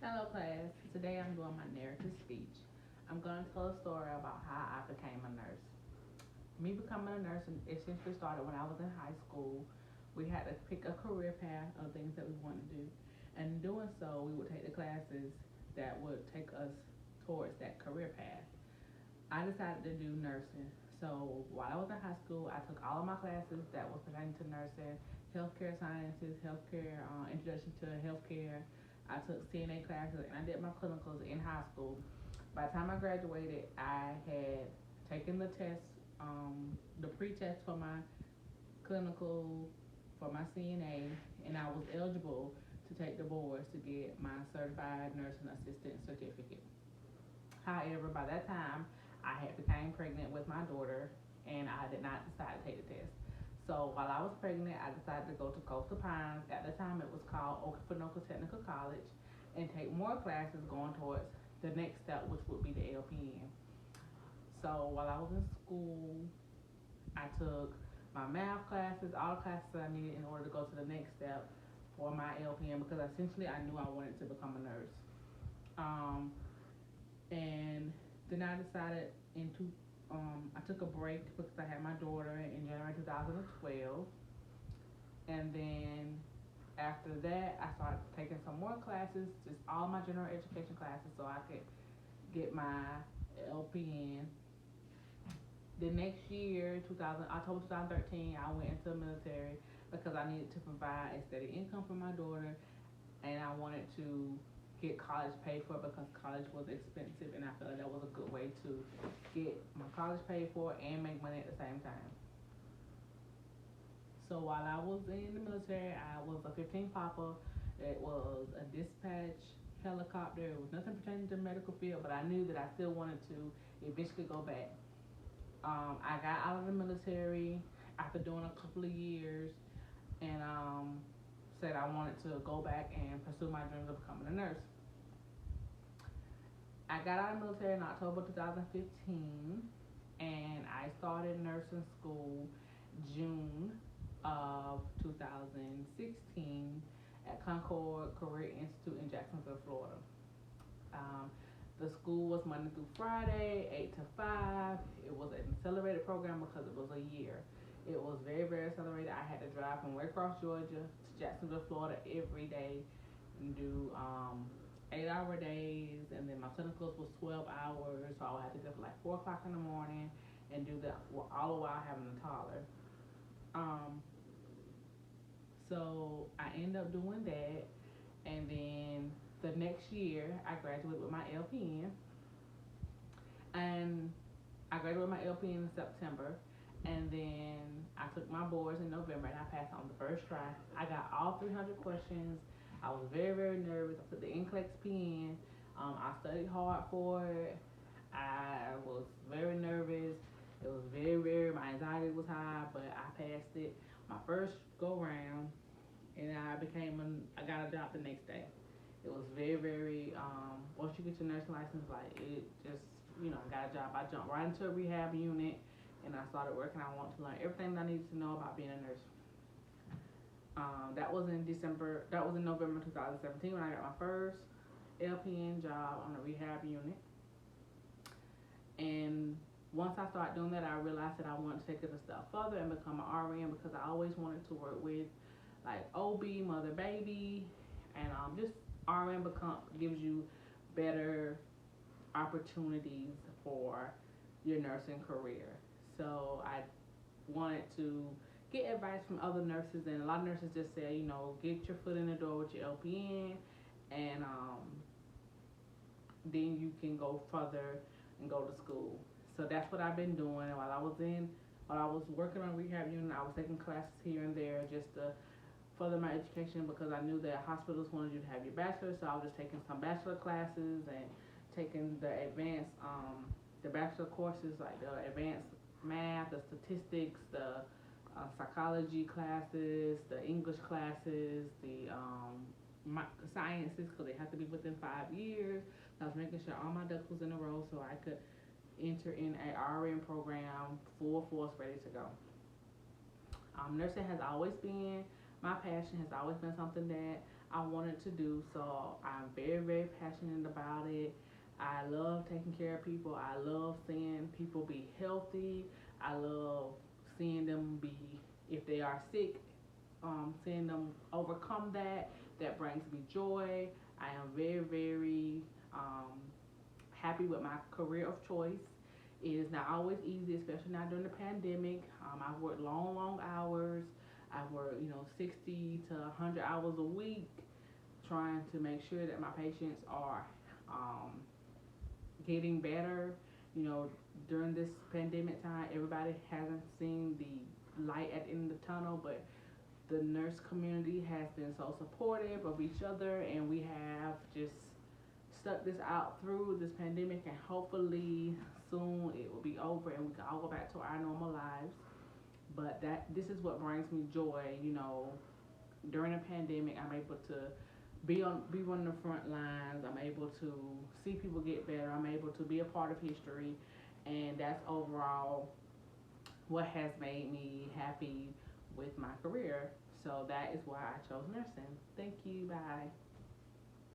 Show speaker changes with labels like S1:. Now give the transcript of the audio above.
S1: Hello, class. Today I'm doing my narrative speech. I'm going to tell a story about how I became a nurse. Me becoming a nurse essentially started when I was in high school. We had to pick a career path of things that we wanted to do. And in doing so, we would take the classes that would take us towards that career path. I decided to do nursing. So while I was in high school, I took all of my classes that was pertaining to nursing, healthcare sciences, healthcare introduction to healthcare. I took CNA classes and I did my clinicals in high school. By the time I graduated, I had taken the test, the pre-test for my clinical, for my CNA, and I was eligible to take the boards to get my certified nursing assistant certificate. However, by that time, I had became pregnant with my daughter, and I did not decide to take the test. So while I was pregnant, I decided to go to Coastal Pines. At the time, it was called Okefenokee Technical College, and take more classes going towards the next step, which would be the LPN. So while I was in school, I took my math classes, all the classes I needed in order to go to the next step for my LPN because essentially I knew I wanted to become a nurse. Um, and then I decided I took a break because I had my daughter in January 2012, and then after that I started taking some more classes, just all my general education classes, so I could get my LPN. The next year, 2000 October 2013, I went into the military because I needed to provide a steady income for my daughter, and I wanted to get college paid for because college was expensive, and I felt like that was a good way to get my college paid for and make money at the same time. So while I was in the military, I was a 15 Papa. It was a dispatch helicopter. It was nothing pertaining to the medical field, but I knew that I still wanted to eventually go back. I got out of the military after doing a couple of years, and said I wanted to go back and pursue my dreams of becoming a nurse. I got out of the military in October 2015, and I started nursing school June of 2016 at Concord Career Institute in Jacksonville, Florida. Um, the school was Monday through Friday, 8 to 5. It was an accelerated program because it was a year. It was very, very accelerated. I had to drive from Waycross, Georgia to Jacksonville, Florida every day and do 8-hour days. And then my clinicals was 12 hours. So I would have to get up at like 4 o'clock in the morning and do that all the while having a toddler. Um, so I ended up doing that. And then the next year, I graduated with my LPN. And I graduated with my LPN in September. And then I took my boards in November and I passed on the first try. I got all 300 questions. I was very, very nervous. I took the NCLEX PN. I studied hard for it. I was very nervous. It was very, very, my anxiety was high, but I passed it my first go round, and I got a job the next day. It was very, very, once you get your nursing license, like it just, I got a job. I jumped right into a rehab unit and I started working. I wanted to learn everything that I needed to know about being a nurse. That was in November 2017 when I got my first LPN job on a rehab unit. And once I started doing that, I realized that I wanted to take it a step further and become an RN because I always wanted to work with like OB, mother, baby, and just RN gives you better opportunities for your nursing career. So I wanted to get advice from other nurses, and a lot of nurses just say, get your foot in the door with your LPN, and then you can go further and go to school. So that's what I've been doing. While I was working on rehab unit, I was taking classes here and there just to further my education because I knew that hospitals wanted you to have your bachelor's. So I was just taking some bachelor classes and taking the bachelor courses like the advanced math, the statistics, the psychology classes, the English classes, the sciences because they have to be within 5 years. So I was making sure all my ducks was in a row so I could enter in a RN program full force ready to go. Nursing has always been my passion, has always been something that I wanted to do. So I'm very, very passionate about it. I love taking care of people. I love seeing people be healthy. I love seeing them be, if they are sick, seeing them overcome that. That brings me joy. I am very, very happy with my career of choice. It is not always easy, especially not during the pandemic. I've worked long, long hours. I've worked, 60 to 100 hours a week trying to make sure that my patients are um, getting better. You know, during this pandemic time, everybody hasn't seen the light at the end of the tunnel, but the nurse community has been so supportive of each other, and we have just stuck this out through this pandemic, and hopefully soon it will be over and we can all go back to our normal lives. But this is what brings me joy. During a pandemic, I'm able to be one of the front lines. I'm able to see people get better. I'm able to be a part of history, and that's overall what has made me happy with my career. So that is why I chose nursing. Thank you. Bye.